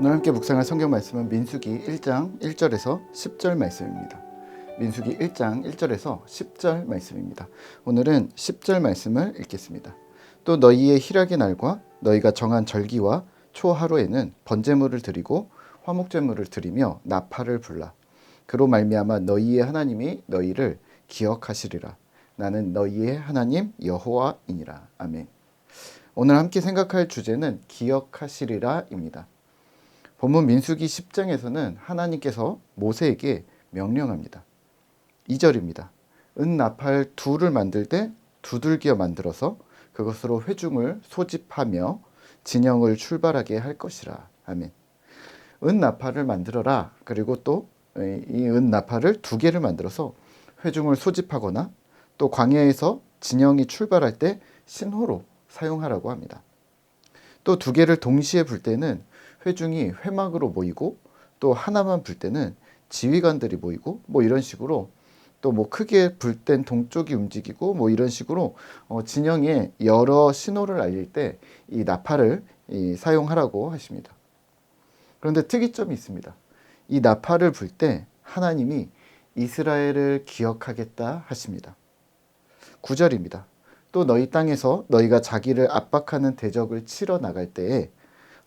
오늘 함께 묵상할 성경 말씀은 민수기 1장 1절에서 10절 말씀입니다. 민수기 1장 1절에서 10절 말씀입니다. 오늘은 10절 말씀을 읽겠습니다. 또 너희의 희락의 날과 너희가 정한 절기와 초하루에는 번제물을 드리고 화목제물을 드리며 나팔을 불라. 그로 말미암아 너희의 하나님이 너희를 기억하시리라. 나는 너희의 하나님 여호와이니라. 아멘. 오늘 함께 생각할 주제는 기억하시리라입니다. 본문 민수기 10장에서는 하나님께서 모세에게 명령합니다. 2절입니다. 은나팔 둘을 만들 때 두들겨 만들어서 그것으로 회중을 소집하며 진영을 출발하게 할 것이라. 아멘. 은나팔을 만들어라. 그리고 또 이 은나팔을 2개를 만들어서 회중을 소집하거나 또 광야에서 진영이 출발할 때 신호로 사용하라고 합니다. 또 2개를 동시에 불 때는 회중이 회막으로 모이고 또 하나만 불 때는 지휘관들이 모이고 이런 식으로 또 크게 불 땐 동쪽이 움직이고 이런 식으로 진영에 여러 신호를 알릴 때 이 나팔을 사용하라고 하십니다. 그런데 특이점이 있습니다. 이 나팔을 불 때 하나님이 이스라엘을 기억하겠다 하십니다. 9절입니다. 또 너희 땅에서 너희가 자기를 압박하는 대적을 치러 나갈 때에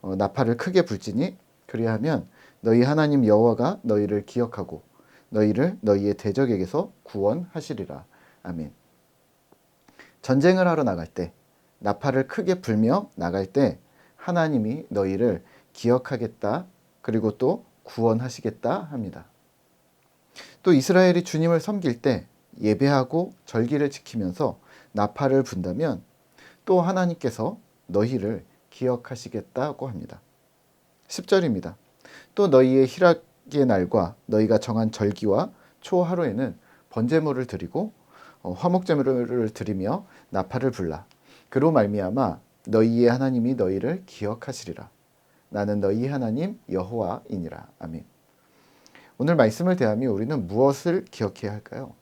나팔을 크게 불지니 그리하면 너희 하나님 여호와가 너희를 기억하고 너희를 너희의 대적에게서 구원하시리라. 아멘. 전쟁을 하러 나갈 때 나팔을 크게 불며 나갈 때 하나님이 너희를 기억하겠다 그리고 또 구원하시겠다 합니다. 또 이스라엘이 주님을 섬길 때 예배하고 절기를 지키면서 나팔을 분다면 또 하나님께서 너희를 기억하시겠다고 합니다. 10절입니다. 또 너희의 희락의 날과 너희가 정한 절기와 초하루에는 번제물을 드리고 화목제물을 드리며 나팔을 불라. 그로 말미암아 너희의 하나님이 너희를 기억하시리라. 나는 너희 하나님 여호와이니라. 아멘. 오늘 말씀을 대하며 우리는 무엇을 기억해야 할까요?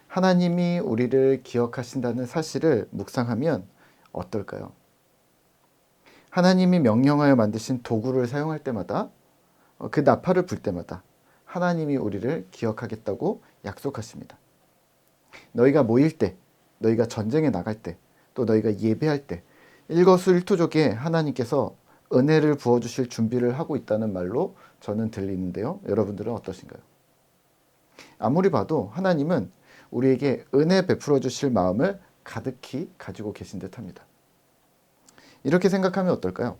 하나님이 우리를 기억하신다는 사실을 묵상하면 어떨까요? 하나님이 명령하여 만드신 도구를 사용할 때마다 그 나팔을 불 때마다 하나님이 우리를 기억하겠다고 약속하십니다. 너희가 모일 때, 너희가 전쟁에 나갈 때, 또 너희가 예배할 때 일거수일투족에 하나님께서 은혜를 부어주실 준비를 하고 있다는 말로 저는 들리는데요. 여러분들은 어떠신가요? 아무리 봐도 하나님은 우리에게 은혜 베풀어 주실 마음을 가득히 가지고 계신 듯합니다. 이렇게 생각하면 어떨까요?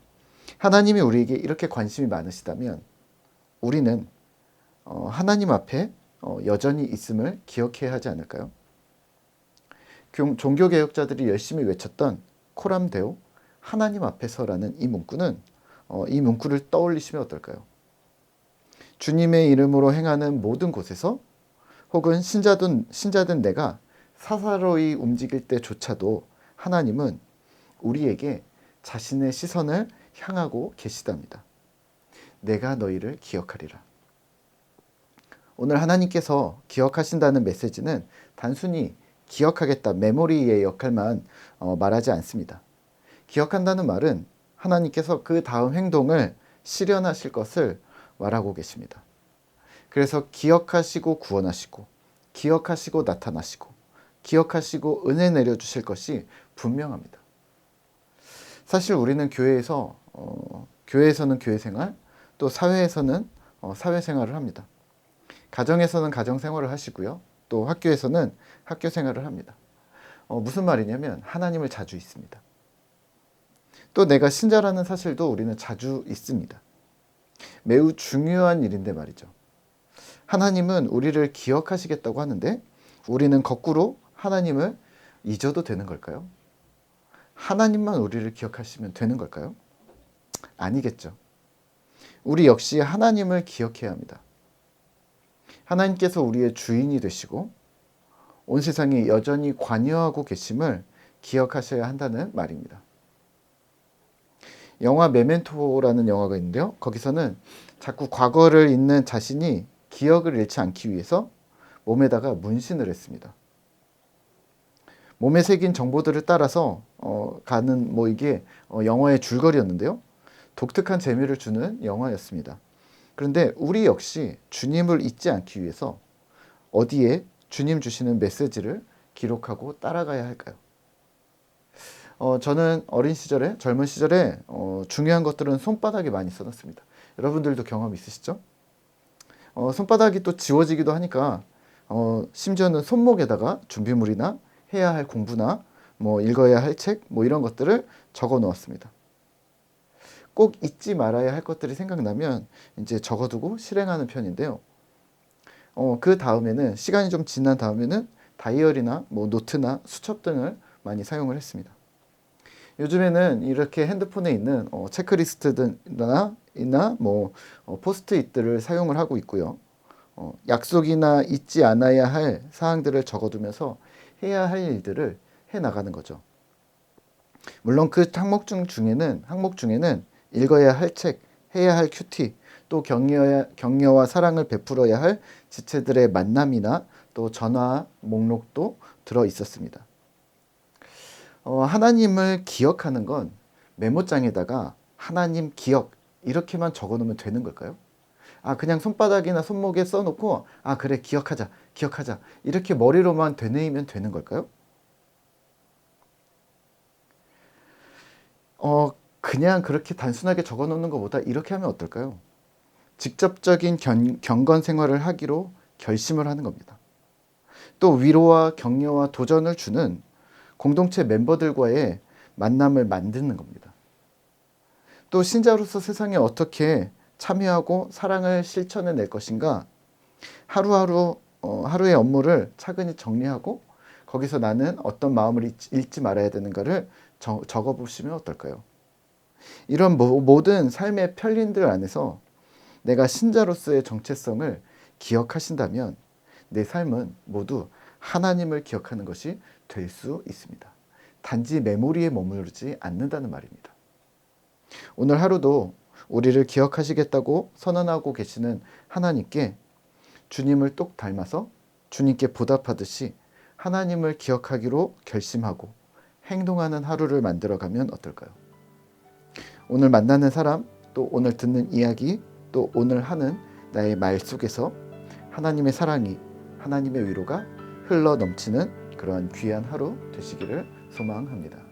하나님이 우리에게 이렇게 관심이 많으시다면 우리는 하나님 앞에 여전히 있음을 기억해야 하지 않을까요? 종교개혁자들이 열심히 외쳤던 코람데오 하나님 앞에서라는 이 문구는 이 문구를 떠올리시면 어떨까요? 주님의 이름으로 행하는 모든 곳에서 혹은 신자든 내가 사사로이 움직일 때조차도 하나님은 우리에게 자신의 시선을 향하고 계시답니다. 내가 너희를 기억하리라. 오늘 하나님께서 기억하신다는 메시지는 단순히 기억하겠다, 메모리의 역할만 말하지 않습니다. 기억한다는 말은 하나님께서 그 다음 행동을 실현하실 것을 말하고 계십니다. 그래서 기억하시고 구원하시고 기억하시고 나타나시고 기억하시고 은혜 내려주실 것이 분명합니다. 사실 우리는 교회에서는 교회생활, 또 사회에서는 사회생활을 합니다. 가정에서는 가정생활을 하시고요. 또 학교에서는 학교생활을 합니다. 무슨 말이냐면 하나님을 자주 있습니다. 또 내가 신자라는 사실도 우리는 자주 있습니다. 매우 중요한 일인데 말이죠. 하나님은 우리를 기억하시겠다고 하는데 우리는 거꾸로 하나님을 잊어도 되는 걸까요? 하나님만 우리를 기억하시면 되는 걸까요? 아니겠죠. 우리 역시 하나님을 기억해야 합니다. 하나님께서 우리의 주인이 되시고 온 세상에 여전히 관여하고 계심을 기억하셔야 한다는 말입니다. 영화 메멘토라는 영화가 있는데요. 거기서는 자꾸 과거를 잊는 자신이 기억을 잃지 않기 위해서 몸에다가 문신을 했습니다. 몸에 새긴 정보들을 따라서 가는 이게 영화의 줄거리였는데요. 독특한 재미를 주는 영화였습니다. 그런데 우리 역시 주님을 잊지 않기 위해서 어디에 주님 주시는 메시지를 기록하고 따라가야 할까요? 저는 어린 시절에, 젊은 시절에 중요한 것들은 손바닥에 많이 써놨습니다. 여러분들도 경험 있으시죠? 손바닥이 또 지워지기도 하니까 심지어는 손목에다가 준비물이나 해야 할 공부나 뭐 읽어야 할 책, 뭐 이런 것들을 적어 놓았습니다. 꼭 잊지 말아야 할 것들이 생각나면 이제 적어두고 실행하는 편인데요. 그 다음에는 시간이 좀 지난 다음에는 다이어리나 뭐 노트나 수첩 등을 많이 사용을 했습니다. 요즘에는 이렇게 핸드폰에 있는 체크리스트나 뭐 포스트잇들을 사용을 하고 있고요. 약속이나 잊지 않아야 할 사항들을 적어두면서 해야 할 일들을 해 나가는 거죠. 물론 그 항목 중에는 읽어야 할 책, 해야 할 큐티, 또 격려와 사랑을 베풀어야 할 지체들의 만남이나 또 전화 목록도 들어 있었습니다. 하나님을 기억하는 건 메모장에다가 하나님 기억 이렇게만 적어 놓으면 되는 걸까요? 그냥 손바닥이나 손목에 써놓고 그래 기억하자 이렇게 머리로만 되뇌이면 되는 걸까요? 그냥 그렇게 단순하게 적어 놓는 것보다 이렇게 하면 어떨까요? 직접적인 경건 생활을 하기로 결심을 하는 겁니다. 또 위로와 격려와 도전을 주는 공동체 멤버들과의 만남을 만드는 겁니다. 또 신자로서 세상에 어떻게 참여하고 사랑을 실천해 낼 것인가, 하루의 업무를 차근히 정리하고 거기서 나는 어떤 마음을 잃지 말아야 되는가를 적어보시면 어떨까요? 이런 모든 삶의 편린들 안에서 내가 신자로서의 정체성을 기억하신다면 내 삶은 모두 하나님을 기억하는 것이 될 수 있습니다. 단지 메모리에 머무르지 않는다는 말입니다. 오늘 하루도 우리를 기억하시겠다고 선언하고 계시는 하나님께 주님을 똑 닮아서 주님께 보답하듯이 하나님을 기억하기로 결심하고 행동하는 하루를 만들어가면 어떨까요? 오늘 만나는 사람, 또 오늘 듣는 이야기, 또 오늘 하는 나의 말 속에서 하나님의 사랑이, 하나님의 위로가 흘러 넘치는 그러한 귀한 하루 되시기를 소망합니다.